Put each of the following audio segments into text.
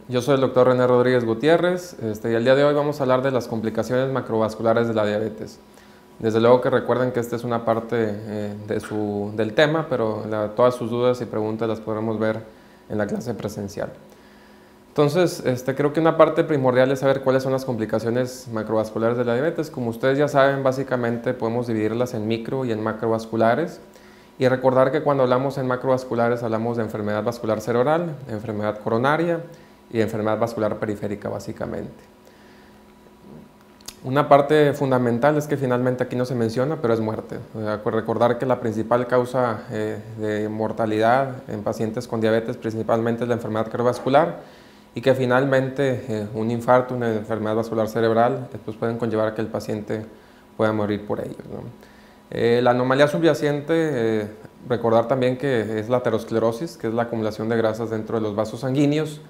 Yo soy el doctor René Rodríguez Gutiérrez y el día de hoy vamos a hablar de las complicaciones macrovasculares de la diabetes. Desde luego que recuerden que esta es una parte del tema, pero todas sus dudas y preguntas las podremos ver en la clase presencial. Entonces, creo que una parte primordial es saber cuáles son las complicaciones macrovasculares de la diabetes. Como ustedes ya saben, básicamente podemos dividirlas en micro y en macrovasculares. Y recordar que cuando hablamos en macrovasculares hablamos de enfermedad vascular cerebral, enfermedad coronaria y enfermedad vascular periférica básicamente. Una parte fundamental es que finalmente aquí no se menciona, pero es muerte. Recordar que la principal causa de mortalidad en pacientes con diabetes principalmente es la enfermedad cardiovascular y que finalmente un infarto, una enfermedad vascular cerebral, pues pueden conllevar a que el paciente pueda morir por ello, ¿no? La anomalía subyacente, recordar también que es la aterosclerosis, que es la acumulación de grasas dentro de los vasos sanguíneos.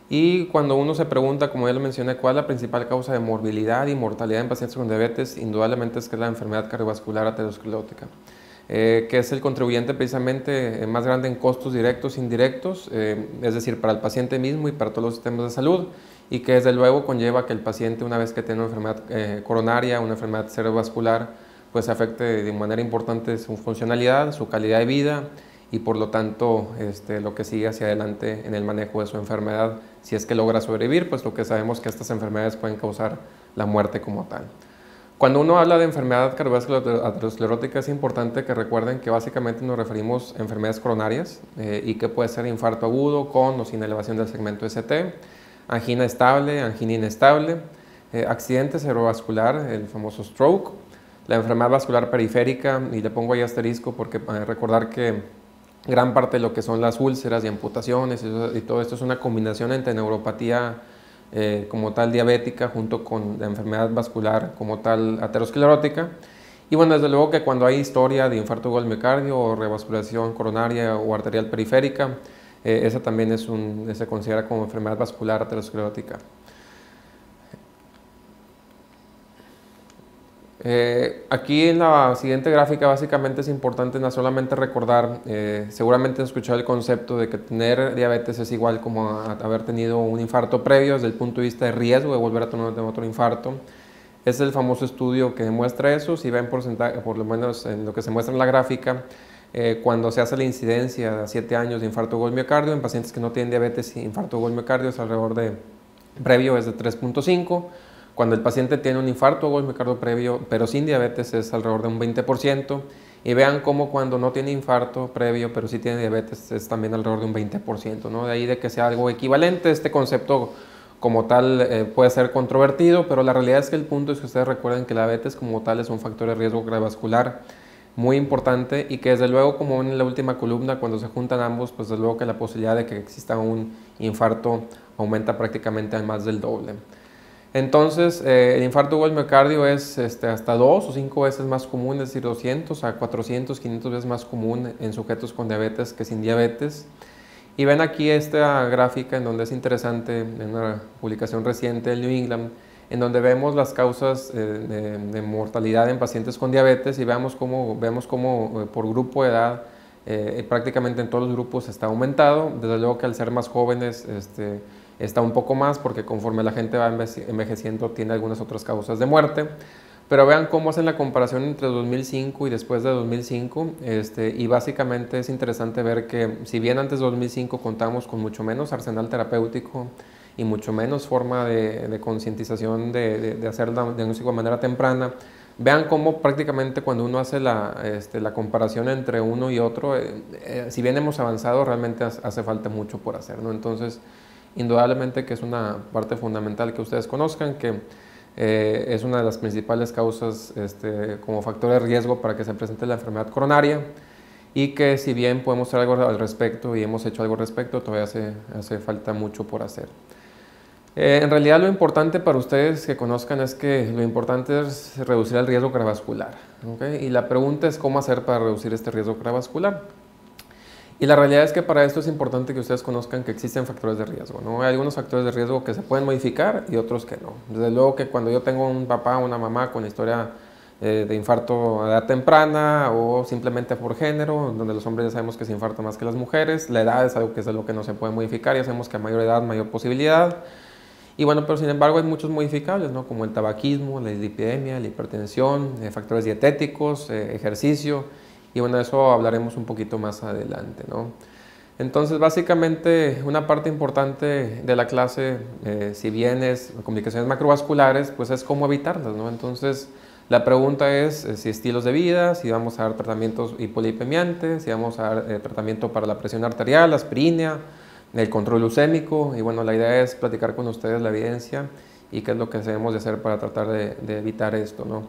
Y cuando uno se pregunta, como ya lo mencioné, cuál es la principal causa de morbilidad y mortalidad en pacientes con diabetes, indudablemente es que es la enfermedad cardiovascular aterosclerótica, que es el contribuyente precisamente más grande en costos directos e indirectos, es decir, para el paciente mismo y para todos los sistemas de salud, y que desde luego conlleva que el paciente, una vez que tiene una enfermedad coronaria, una enfermedad cerebrovascular, pues afecte de manera importante su funcionalidad, su calidad de vida y por lo tanto lo que sigue hacia adelante en el manejo de su enfermedad. Si es que logra sobrevivir, pues lo que sabemos que estas enfermedades pueden causar la muerte como tal. Cuando uno habla de enfermedad cardiovascular aterosclerótica es importante que recuerden que básicamente nos referimos a enfermedades coronarias y que puede ser infarto agudo con o sin elevación del segmento ST, angina estable, angina inestable, accidente cerebrovascular, el famoso stroke, la enfermedad vascular periférica, y le pongo ahí asterisco porque recordar que gran parte de lo que son las úlceras y amputaciones y todo esto es una combinación entre neuropatía como tal diabética junto con la enfermedad vascular como tal aterosclerótica. Y bueno, desde luego que cuando hay historia de infarto agudo del miocardio o revascularización coronaria o arterial periférica, esa también se considera como enfermedad vascular aterosclerótica. Aquí en la siguiente gráfica básicamente es importante no solamente recordar, seguramente han escuchado el concepto de que tener diabetes es igual como haber tenido un infarto previo desde el punto de vista de riesgo de volver a tener otro infarto. Es el famoso estudio que demuestra eso. Si ven porcentaje, por lo menos en lo que se muestra en la gráfica, cuando se hace la incidencia a 7 años de infarto agudo del miocardio en pacientes que no tienen diabetes y infarto agudo del miocardio es alrededor de previo es de 3.5. Cuando el paciente tiene un infarto agudo del miocardio previo, pero sin diabetes, es alrededor de un 20%. Y vean cómo cuando no tiene infarto previo, pero sí tiene diabetes, es también alrededor de un 20%, ¿no? De ahí de que sea algo equivalente. Este concepto como tal puede ser controvertido, pero la realidad es que el punto es que ustedes recuerden que la diabetes como tal es un factor de riesgo cardiovascular muy importante y que desde luego, como en la última columna, cuando se juntan ambos, pues desde luego que la posibilidad de que exista un infarto aumenta prácticamente al más del doble. Entonces, el infarto agudo del miocardio es hasta 2 o 5 veces más común, es decir, 200 a 400, 500 veces más común en sujetos con diabetes que sin diabetes. Y ven aquí esta gráfica en donde es interesante, en una publicación reciente del New England, en donde vemos las causas de mortalidad en pacientes con diabetes y vemos cómo por grupo de edad, prácticamente en todos los grupos está aumentado. Desde luego que al ser más jóvenes, está un poco más porque conforme la gente va envejeciendo tiene algunas otras causas de muerte. Pero vean cómo hacen la comparación entre 2005 y después de 2005 y básicamente es interesante ver que si bien antes de 2005 contamos con mucho menos arsenal terapéutico y mucho menos forma de concientización de hacer el diagnóstico de manera temprana, vean cómo prácticamente cuando uno hace la comparación entre uno y otro, si bien hemos avanzado, realmente hace falta mucho por hacer, ¿no? Entonces, indudablemente que es una parte fundamental que ustedes conozcan, que es una de las principales causas como factor de riesgo para que se presente la enfermedad coronaria y que si bien podemos hacer algo al respecto y hemos hecho algo al respecto, todavía hace falta mucho por hacer. En realidad lo importante para ustedes que conozcan es que lo importante es reducir el riesgo cardiovascular, ¿okay? Y la pregunta es cómo hacer para reducir este riesgo cardiovascular. Y la realidad es que para esto es importante que ustedes conozcan que existen factores de riesgo, ¿no? Hay algunos factores de riesgo que se pueden modificar y otros que no. Desde luego que cuando yo tengo un papá o una mamá con historia de infarto a edad temprana o simplemente por género, donde los hombres ya sabemos que se infartan más que las mujeres. La edad es algo que es de lo que no se puede modificar, ya sabemos que a mayor edad, mayor posibilidad. Y bueno, pero sin embargo hay muchos modificables, ¿no? Como el tabaquismo, la dislipidemia, la hipertensión, factores dietéticos, ejercicio, y bueno, de eso hablaremos un poquito más adelante, ¿no? Entonces, básicamente, una parte importante de la clase, si bien es complicaciones macrovasculares, pues es cómo evitarlas, ¿no? Entonces, la pregunta es si estilos de vida, si vamos a dar tratamientos hipolipemiantes, si vamos a dar tratamiento para la presión arterial, aspirina, el control glucémico, y bueno, la idea es platicar con ustedes la evidencia y qué es lo que debemos de hacer para tratar de evitar esto, ¿no?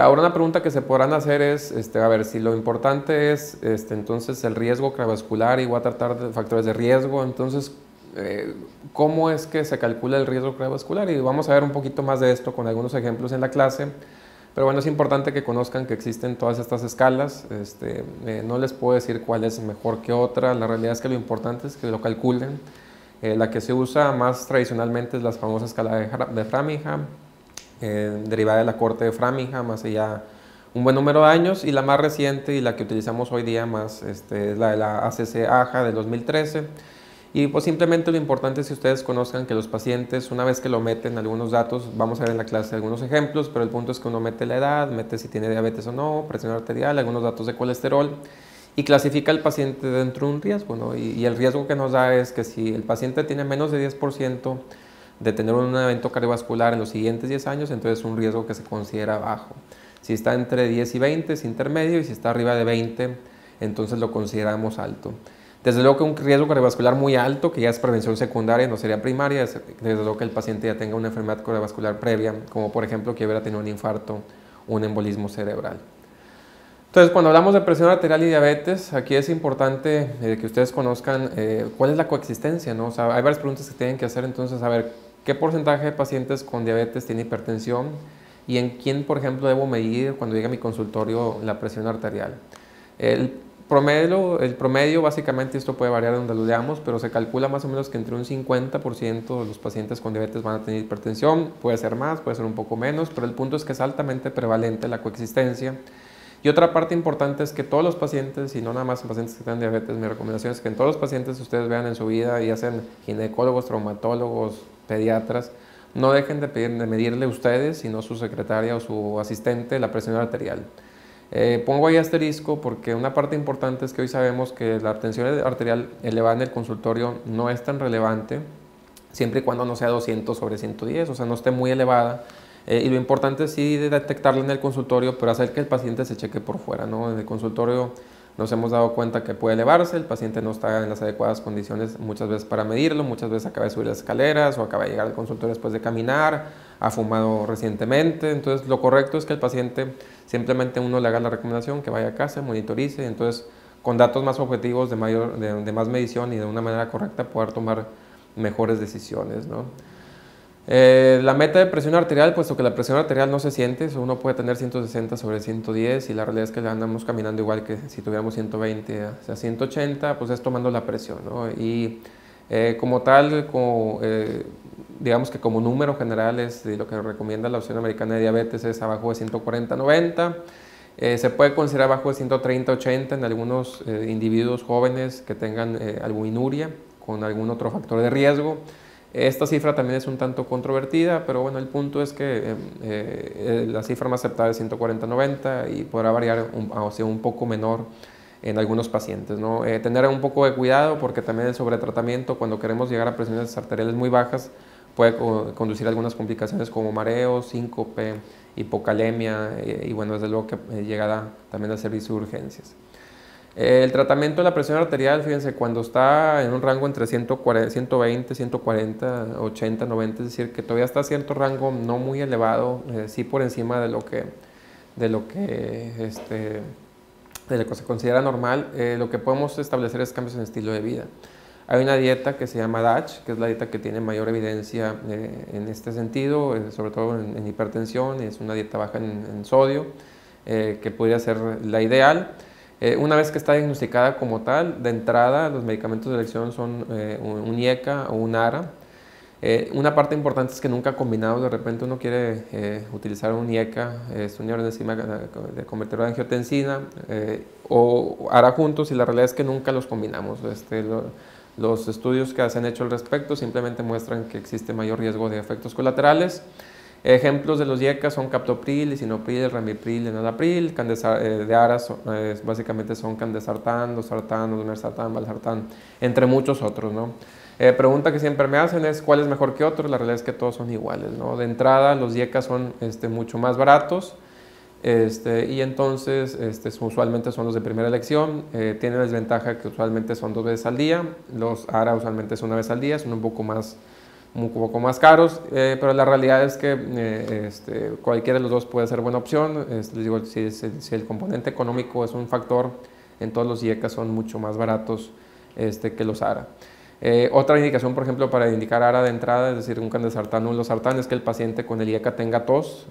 Ahora una pregunta que se podrán hacer es, a ver, si lo importante es entonces el riesgo cardiovascular y voy a tratar de factores de riesgo, entonces, ¿cómo es que se calcula el riesgo cardiovascular? Y vamos a ver un poquito más de esto con algunos ejemplos en la clase, pero bueno, es importante que conozcan que existen todas estas escalas, no les puedo decir cuál es mejor que otra, la realidad es que lo importante es que lo calculen. La que se usa más tradicionalmente es la famosa escala de Framingham, derivada de la corte de Framingham hace ya un buen número de años, y la más reciente y la que utilizamos hoy día más es la de la ACC-AHA del 2013. Y pues simplemente lo importante es que ustedes conozcan que los pacientes, una vez que lo meten algunos datos, vamos a ver en la clase algunos ejemplos, pero el punto es que uno mete la edad, mete si tiene diabetes o no, presión arterial, algunos datos de colesterol, y clasifica al paciente dentro de un riesgo, ¿no? Y el riesgo que nos da es que si el paciente tiene menos de 10% de tener un evento cardiovascular en los siguientes 10 años, entonces es un riesgo que se considera bajo. Si está entre 10 y 20 es intermedio, y si está arriba de 20, entonces lo consideramos alto. Desde luego que un riesgo cardiovascular muy alto, que ya es prevención secundaria, no sería primaria, es desde luego que el paciente ya tenga una enfermedad cardiovascular previa, como por ejemplo que hubiera tenido un infarto o un embolismo cerebral. Entonces, cuando hablamos de presión arterial y diabetes, aquí es importante que ustedes conozcan cuál es la coexistencia, ¿no? O sea, hay varias preguntas que tienen que hacer, entonces, a ver, ¿qué porcentaje de pacientes con diabetes tiene hipertensión? ¿Y en quién, por ejemplo, debo medir cuando llegue a mi consultorio la presión arterial? El promedio, básicamente, esto puede variar donde lo veamos, pero se calcula más o menos que entre un 50% de los pacientes con diabetes van a tener hipertensión, puede ser más, puede ser un poco menos, pero el punto es que es altamente prevalente la coexistencia. Y otra parte importante es que todos los pacientes, y no nada más en pacientes que tienen diabetes, mi recomendación es que en todos los pacientes ustedes vean en su vida, y hacen ginecólogos, traumatólogos, pediatras, no dejen de medirle ustedes, sino su secretaria o su asistente, la presión arterial. Pongo ahí asterisco porque una parte importante es que hoy sabemos que la tensión arterial elevada en el consultorio no es tan relevante, siempre y cuando no sea 200 sobre 110, o sea, no esté muy elevada. Y lo importante es sí detectarla en el consultorio, pero hacer que el paciente se cheque por fuera, ¿no? En el consultorio nos hemos dado cuenta que puede elevarse, el paciente no está en las adecuadas condiciones muchas veces para medirlo, muchas veces acaba de subir las escaleras o acaba de llegar al consultorio después de caminar, ha fumado recientemente, entonces lo correcto es que el paciente simplemente uno le haga la recomendación que vaya a casa, monitorice, y entonces con datos más objetivos de más medición y de una manera correcta poder tomar mejores decisiones, ¿no? La meta de presión arterial, puesto que la presión arterial no se siente, uno puede tener 160 sobre 110 y la realidad es que andamos caminando igual que si tuviéramos 120 a 180, pues es tomando la presión, ¿no? Y como tal, digamos que como número general es lo que recomienda la Asociación Americana de Diabetes es abajo de 140-90, se puede considerar abajo de 130-80 en algunos individuos jóvenes que tengan albuminuria con algún otro factor de riesgo. Esta cifra también es un tanto controvertida, pero bueno, el punto es que la cifra más aceptada es 140-90 y podrá variar hacia un poco menor en algunos pacientes, ¿no? Tener un poco de cuidado porque también el sobretratamiento, cuando queremos llegar a presiones arteriales muy bajas, puede conducir a algunas complicaciones como mareos, síncope, hipocalemia y bueno, desde luego que llegará también al servicio de urgencias. El tratamiento de la presión arterial, fíjense, cuando está en un rango entre 120, 140, 80, 90, es decir, que todavía está a cierto rango no muy elevado, sí por encima de lo que se considera normal, lo que podemos establecer es cambios en estilo de vida. Hay una dieta que se llama DASH, que es la dieta que tiene mayor evidencia en este sentido, sobre todo en hipertensión, es una dieta baja en sodio, que podría ser la ideal. Una vez que está diagnosticada como tal, de entrada los medicamentos de elección son un IECA o un ARA. Una parte importante es que nunca combinados, de repente uno quiere utilizar un IECA, un enzima de convertidor de angiotensina, o ARA juntos, y la realidad es que nunca los combinamos. Los estudios que se han hecho al respecto simplemente muestran que existe mayor riesgo de efectos colaterales. Ejemplos de los IECA son captopril, lisinopril, ramipril, enalapril. De ARA básicamente son candesartán, losartán, olmesartán, valsartán, entre muchos otros, ¿no? Pregunta que siempre me hacen es ¿cuál es mejor que otro? La realidad es que todos son iguales, ¿no? De entrada los IECA son mucho más baratos, y entonces usualmente son los de primera elección. Tienen la desventaja que usualmente son 2 veces al día. Los ARA usualmente es 1 vez al día, son un poco más caros, pero la realidad es que cualquiera de los dos puede ser buena opción. Les digo, si el componente económico es un factor, en todos los IECA son mucho más baratos que los ARA. Otra indicación, por ejemplo, para indicar ARA de entrada, es decir, un candesartán o un losartán, es que el paciente con el IECA tenga tos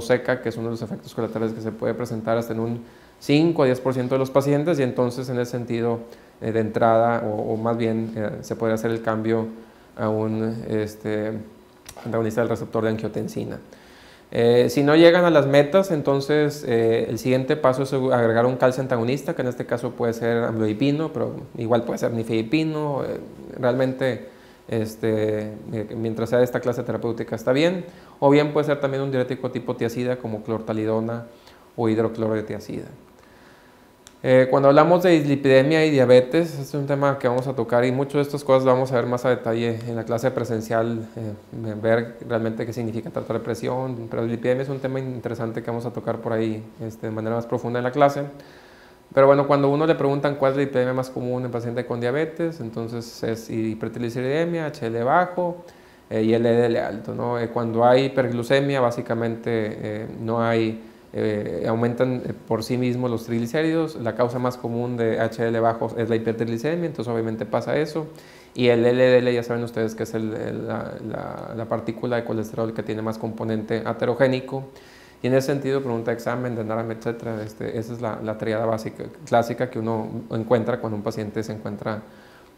seca, que es uno de los efectos colaterales que se puede presentar hasta en un 5 a 10% de los pacientes, y entonces en ese sentido, de entrada, o más bien se puede hacer el cambio a un antagonista del receptor de angiotensina. Si no llegan a las metas, entonces el siguiente paso es agregar un calcio antagonista, que en este caso puede ser amlodipino, pero igual puede ser nifedipino. Realmente, mientras sea de esta clase terapéutica está bien, o bien puede ser también un diurético tipo tiazida como clortalidona o hidrocloro de tiazida. Cuando hablamos de dislipidemia y diabetes, es un tema que vamos a tocar, y muchas de estas cosas lo vamos a ver más a detalle en la clase presencial, ver realmente qué significa tratar presión, pero dislipidemia es un tema interesante que vamos a tocar por ahí de manera más profunda en la clase. Pero bueno, cuando uno le preguntan cuál es la dislipidemia más común en paciente con diabetes, entonces es hipertrigliceridemia, HL bajo y LDL alto, ¿no? Cuando hay hiperglucemia, básicamente no hay... aumentan por sí mismos los triglicéridos. La causa más común de HDL bajo es la hipertriglicemia, entonces obviamente pasa eso. Y el LDL, ya saben ustedes que es la partícula de colesterol que tiene más componente aterogénico. Y en ese sentido, pregunta de examen, de NARAM, etc. Esa es la triada básica, clásica que uno encuentra cuando un paciente se encuentra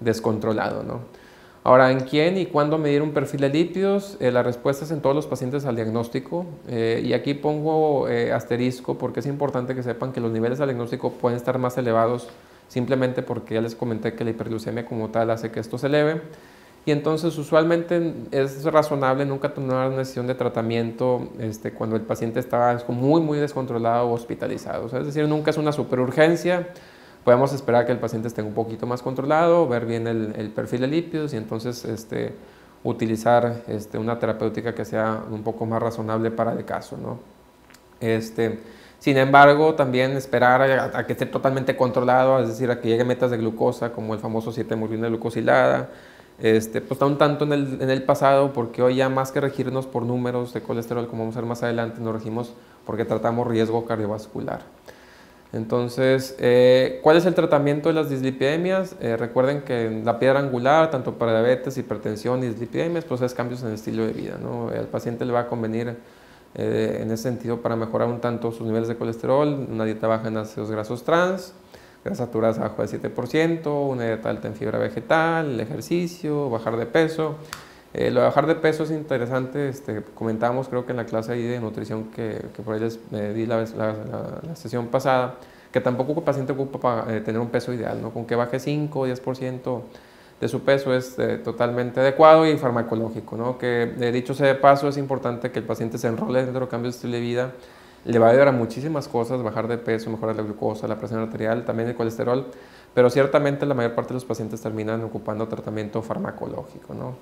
descontrolado, ¿no? Ahora, ¿en quién y cuándo medir un perfil de lípidos? La respuesta es en todos los pacientes al diagnóstico, y aquí pongo asterisco porque es importante que sepan que los niveles al diagnóstico pueden estar más elevados simplemente porque ya les comenté que la hiperglucemia como tal hace que esto se eleve, y entonces usualmente es razonable nunca tomar una decisión de tratamiento cuando el paciente está muy muy descontrolado o hospitalizado. O sea, es decir, nunca es una superurgencia. Podemos esperar que el paciente esté un poquito más controlado, ver bien el perfil de lípidos, y entonces utilizar una terapéutica que sea un poco más razonable para el caso, ¿no? Sin embargo, también esperar a que esté totalmente controlado, es decir, a que llegue a metas de glucosa, como el famoso 7-hemoglobina glucosilada, pues está un tanto en el pasado, porque hoy ya más que regirnos por números de colesterol, como vamos a ver más adelante, nos regimos porque tratamos riesgo cardiovascular. Entonces, ¿cuál es el tratamiento de las dislipidemias? Recuerden que la piedra angular, tanto para diabetes, hipertensión y dislipidemias, pues es cambios en el estilo de vida, ¿no? Al paciente le va a convenir en ese sentido para mejorar un tanto sus niveles de colesterol, una dieta baja en ácidos grasos trans, grasas saturadas abajo del 7%, una dieta alta en fibra vegetal, el ejercicio, bajar de peso. Lo de bajar de peso es interesante, comentábamos creo que en la clase ahí de nutrición que por ahí les di la sesión pasada, que tampoco el paciente ocupa para tener un peso ideal, ¿no? Con que baje 5 o 10% de su peso es totalmente adecuado y farmacológico, ¿no? Que dicho sea de paso, es importante que el paciente se enrole dentro de cambios de estilo de vida. Le va a ayudar a muchísimas cosas, bajar de peso, mejorar la glucosa, la presión arterial, también el colesterol, pero ciertamente la mayor parte de los pacientes terminan ocupando tratamiento farmacológico, ¿no?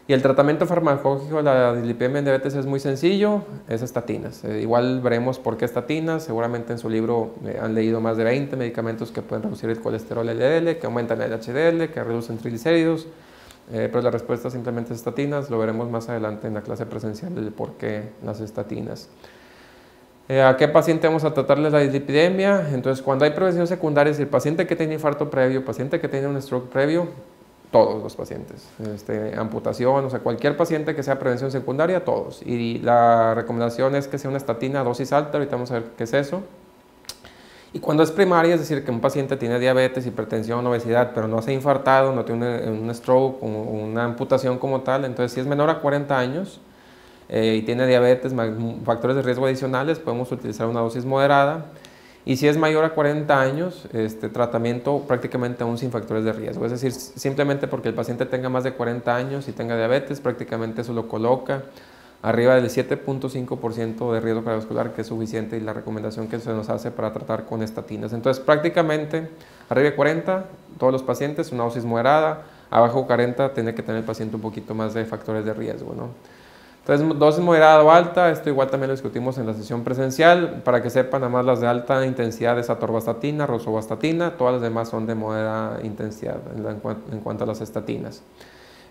Y el tratamiento farmacológico de la dislipidemia en diabetes es muy sencillo, es estatinas. Igual veremos por qué estatinas, seguramente en su libro han leído más de 20 medicamentos que pueden reducir el colesterol LDL, que aumentan el HDL, que reducen triglicéridos, pero la respuesta simplemente es estatinas. Lo veremos más adelante en la clase presencial del por qué las estatinas. ¿A qué paciente vamos a tratarle la dislipidemia? Entonces, cuando hay prevención secundaria, es el paciente que tiene infarto previo, paciente que tiene un stroke previo, todos los pacientes, amputación, o sea, cualquier paciente que sea prevención secundaria, todos. Y la recomendación es que sea una estatina a dosis alta, ahorita vamos a ver qué es eso. Y cuando es primaria, es decir, que un paciente tiene diabetes, hipertensión, obesidad, pero no se ha infartado, no tiene un stroke o una amputación como tal, entonces si es menor a 40 años y tiene diabetes, factores de riesgo adicionales, podemos utilizar una dosis moderada. Y si es mayor a 40 años, tratamiento prácticamente aún sin factores de riesgo. Es decir, simplemente porque el paciente tenga más de 40 años y tenga diabetes, prácticamente eso lo coloca arriba del 7.5% de riesgo cardiovascular, que es suficiente, y la recomendación que se nos hace para tratar con estatinas. Entonces, prácticamente arriba de 40, todos los pacientes, una dosis moderada. Abajo de 40, tiene que tener el paciente un poquito más de factores de riesgo, ¿no? Entonces, dosis moderada o alta, esto igual también lo discutimos en la sesión presencial. Para que sepan, nada más las de alta intensidad es atorvastatina, rosuvastatina, todas las demás son de moderada intensidad en cuanto a las estatinas.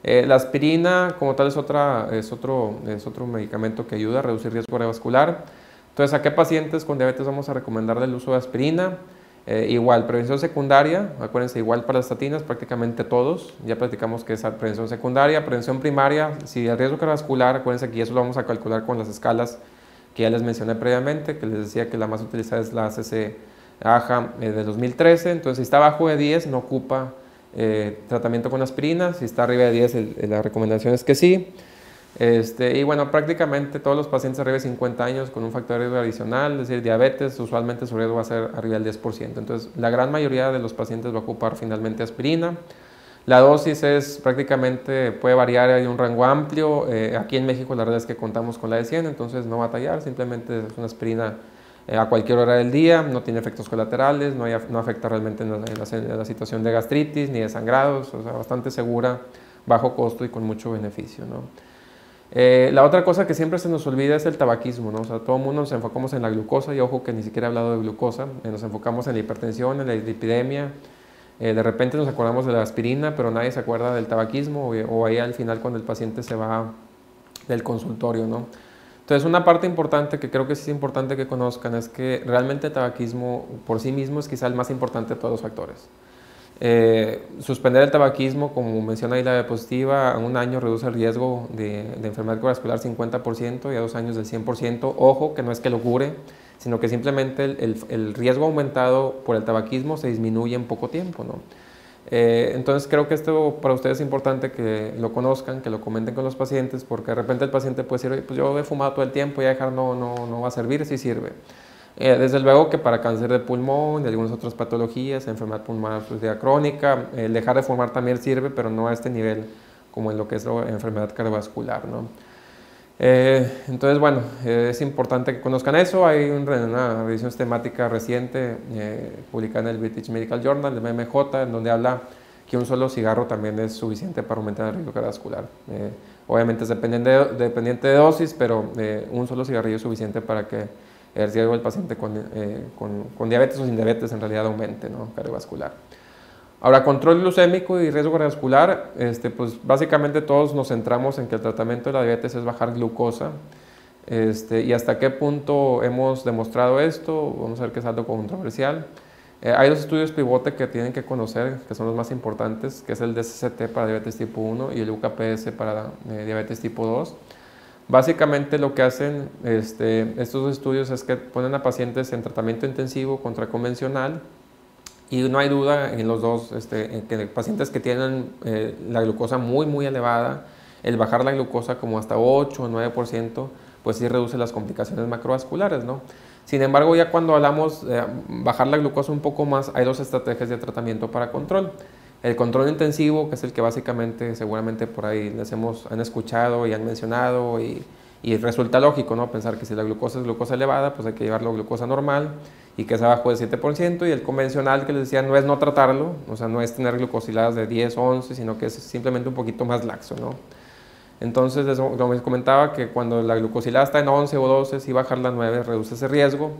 La aspirina como tal es otro medicamento que ayuda a reducir riesgo cardiovascular. Entonces, ¿a qué pacientes con diabetes vamos a recomendarle el uso de aspirina? Igual, prevención secundaria, acuérdense, igual para las estatinas, prácticamente todos, ya platicamos que es prevención secundaria. Prevención primaria, si el riesgo cardiovascular, acuérdense que eso lo vamos a calcular con las escalas que ya les mencioné previamente, que les decía que la más utilizada es la ACC-AHA de 2013, entonces si está abajo de 10 no ocupa tratamiento con aspirina, si está arriba de 10 la recomendación es que sí. Y bueno, prácticamente todos los pacientes arriba de 50 años con un factor de riesgo adicional, es decir, diabetes, usualmente su riesgo va a ser arriba del 10%. Entonces, la gran mayoría de los pacientes va a ocupar finalmente aspirina. La dosis es prácticamente, puede variar, hay un rango amplio. Aquí en México la verdad es que contamos con la de 100, entonces no va a batallar, simplemente es una aspirina a cualquier hora del día, no tiene efectos colaterales, no afecta realmente en la situación de gastritis ni de sangrados, o sea, bastante segura, bajo costo y con mucho beneficio, ¿no? La otra cosa que siempre se nos olvida es el tabaquismo, ¿no? O sea, todo el mundo nos enfocamos en la glucosa, y ojo que ni siquiera he hablado de glucosa, nos enfocamos en la hipertensión, en la dislipidemia, de repente nos acordamos de la aspirina, pero nadie se acuerda del tabaquismo, o ahí al final cuando el paciente se va del consultorio, ¿no? Entonces, una parte importante que creo que sí es importante que conozcan es que realmente el tabaquismo por sí mismo es quizá el más importante de todos los factores. Suspender el tabaquismo, como menciona ahí la diapositiva, a un año reduce el riesgo de enfermedad cardiovascular 50% y a 2 años del 100%. Ojo, que no es que lo cure, sino que simplemente el riesgo aumentado por el tabaquismo se disminuye en poco tiempo, ¿no? Entonces creo que esto para ustedes es importante que lo conozcan, que lo comenten con los pacientes, porque de repente el paciente puede decir, pues yo he fumado todo el tiempo, ya dejar no va a servir. Sí sirve. Desde luego que para cáncer de pulmón y algunas otras patologías, enfermedad pulmonar obstructiva crónica, dejar de fumar también sirve, pero no a este nivel como en lo que es la enfermedad cardiovascular, ¿no? Entonces, bueno, es importante que conozcan eso. Hay una revisión sistemática reciente publicada en el British Medical Journal, de BMJ, en donde habla que un solo cigarro también es suficiente para aumentar el riesgo cardiovascular. Obviamente es dependiente de dosis, pero un solo cigarrillo es suficiente para que el riesgo del paciente con diabetes o sin diabetes en realidad aumente, ¿no? Cardiovascular. Ahora, control glucémico y riesgo cardiovascular, pues básicamente todos nos centramos en que el tratamiento de la diabetes es bajar glucosa. Y hasta qué punto hemos demostrado esto, vamos a ver que es algo controversial. Hay 2 estudios pivote que tienen que conocer, que son los más importantes, que es el DSCT para diabetes tipo 1 y el UKPS para diabetes tipo 2. Básicamente lo que hacen estos 2 estudios es que ponen a pacientes en tratamiento intensivo contra convencional, y no hay duda en los dos, en que pacientes que tienen la glucosa muy elevada, el bajar la glucosa como hasta 8 o 9%, pues sí reduce las complicaciones macrovasculares, ¿no? Sin embargo, ya cuando hablamos de bajar la glucosa un poco más, hay 2 estrategias de tratamiento para control. El control intensivo, que es el que básicamente seguramente por ahí han escuchado y han mencionado, y resulta lógico, ¿no? Pensar que si la glucosa es glucosa elevada, pues hay que llevarlo a glucosa normal y que es abajo del 7%, y el convencional que les decía no es no tratarlo, o sea, no es tener glucosiladas de 10 o 11, sino que es simplemente un poquito más laxo, ¿no? Entonces, como les comentaba, que cuando la glucosilada está en 11 o 12, si bajarla a 9 reduce ese riesgo.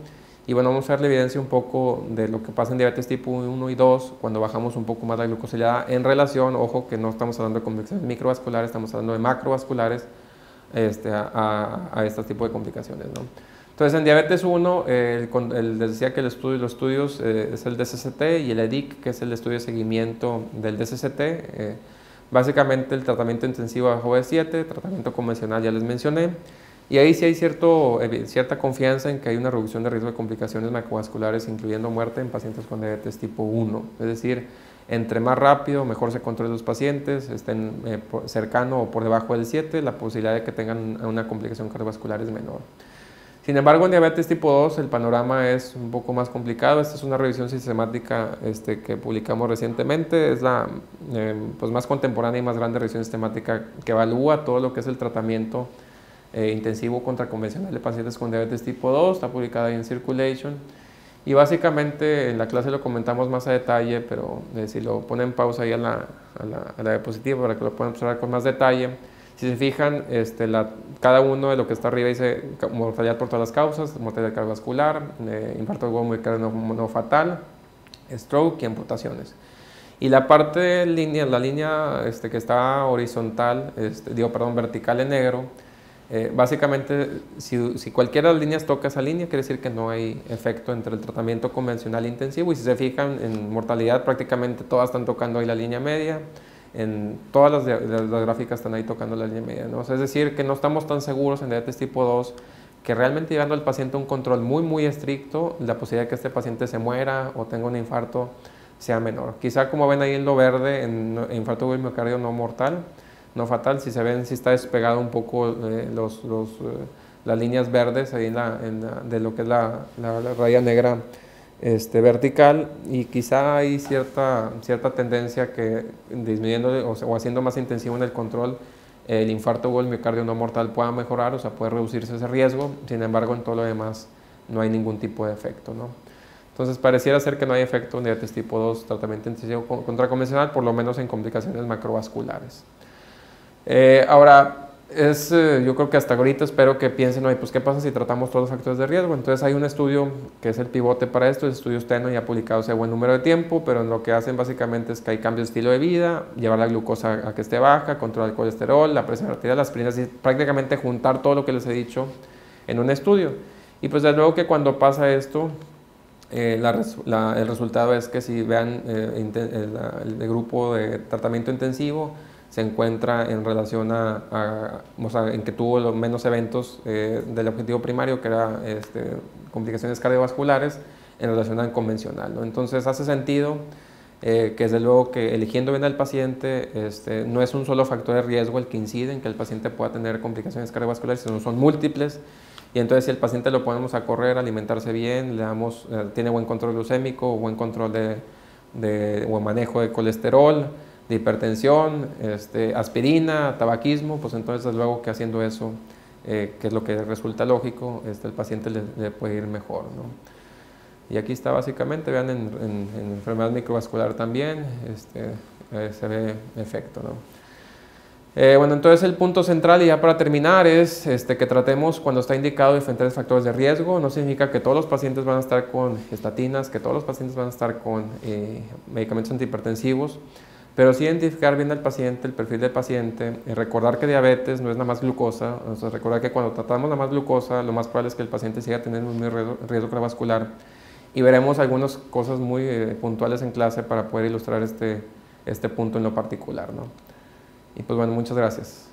Y bueno, vamos a ver la evidencia un poco de lo que pasa en diabetes tipo 1 y 2 cuando bajamos un poco más la glucosilada en relación, ojo, que no estamos hablando de complicaciones microvasculares, estamos hablando de macrovasculares a este tipo de complicaciones, ¿no? Entonces, en diabetes 1, les decía que los estudios es el DSCT y el EDIC, que es el estudio de seguimiento del DSCT. Básicamente el tratamiento intensivo bajo de 7, tratamiento convencional ya les mencioné. Y ahí sí hay cierta confianza en que hay una reducción de riesgo de complicaciones macrovasculares, incluyendo muerte en pacientes con diabetes tipo 1. Es decir, entre más rápido, mejor se controlen los pacientes, estén cercano o por debajo del 7, la posibilidad de que tengan una complicación cardiovascular es menor. Sin embargo, en diabetes tipo 2 el panorama es un poco más complicado. Esta es una revisión sistemática que publicamos recientemente. Es la pues más contemporánea y más grande revisión sistemática que evalúa todo lo que es el tratamiento intensivo contraconvencional de pacientes con diabetes tipo 2. Está publicada ahí en Circulation. Y básicamente en la clase lo comentamos más a detalle, pero si lo ponen pausa ahí a la diapositiva para que lo puedan observar con más detalle. Si se fijan, cada uno de lo que está arriba dice mortalidad por todas las causas, mortalidad cardiovascular, infarto agudo miocardio no fatal, stroke y amputaciones. Y la parte de la línea que está horizontal, vertical en negro, básicamente si cualquiera de las líneas toca esa línea, quiere decir que no hay efecto entre el tratamiento convencional e intensivo. Y si se fijan en mortalidad, prácticamente todas están tocando ahí la línea media. En todas las gráficas están ahí tocando la línea media, ¿no? O sea, es decir, que no estamos tan seguros en diabetes tipo 2 que realmente llevando al paciente a un control muy estricto, la posibilidad de que este paciente se muera o tenga un infarto sea menor. Quizá como ven ahí en lo verde, en infarto agudo del miocardio no mortal, no fatal, si se ven, si está despegado un poco las líneas verdes ahí de lo que es la raya negra vertical, y quizá hay cierta tendencia que disminuyendo o haciendo más intensivo en el control, el infarto o el miocardio no mortal pueda mejorar, o sea, puede reducirse ese riesgo. Sin embargo, en todo lo demás no hay ningún tipo de efecto, ¿no? Entonces pareciera ser que no hay efecto en diabetes tipo 2 tratamiento intensivo contraconvencional, por lo menos en complicaciones macrovasculares. Ahora, yo creo que hasta ahorita espero que piensen, oye, pues ¿qué pasa si tratamos todos los factores de riesgo? Entonces hay un estudio que es el pivote para esto, el estudio Steno, ya publicado hace buen número de tiempo, pero lo que hacen básicamente es que hay cambios de estilo de vida, llevar la glucosa a que esté baja, controlar el colesterol, la presión arterial, las aspirinas, y prácticamente juntar todo lo que les he dicho en un estudio. Y pues desde luego que cuando pasa esto, el resultado es que si vean el grupo de tratamiento intensivo, se encuentra en relación o sea, en que tuvo los menos eventos del objetivo primario, que era complicaciones cardiovasculares, en relación al convencional, ¿no? Entonces hace sentido que desde luego que eligiendo bien al paciente, no es un solo factor de riesgo el que incide en que el paciente pueda tener complicaciones cardiovasculares, sino son múltiples. Y entonces si el paciente lo ponemos a correr, alimentarse bien, tiene buen control glucémico, buen control o manejo de colesterol, de hipertensión, aspirina, tabaquismo, pues entonces desde luego que haciendo eso, que es lo que resulta lógico, el paciente le puede ir mejor, ¿no? Y aquí está básicamente, vean en enfermedad microvascular también, se ve efecto, ¿no? Bueno, entonces el punto central, y ya para terminar, es que tratemos cuando está indicado diferentes factores de riesgo. No significa que todos los pacientes van a estar con estatinas, que todos los pacientes van a estar con medicamentos antihipertensivos, pero sí identificar bien al paciente, el perfil del paciente, recordar que diabetes no es nada más glucosa, o sea, recordar que cuando tratamos nada más glucosa, lo más probable es que el paciente siga teniendo un riesgo cardiovascular, y veremos algunas cosas muy puntuales en clase para poder ilustrar este punto en lo particular, ¿no? Y pues bueno, muchas gracias.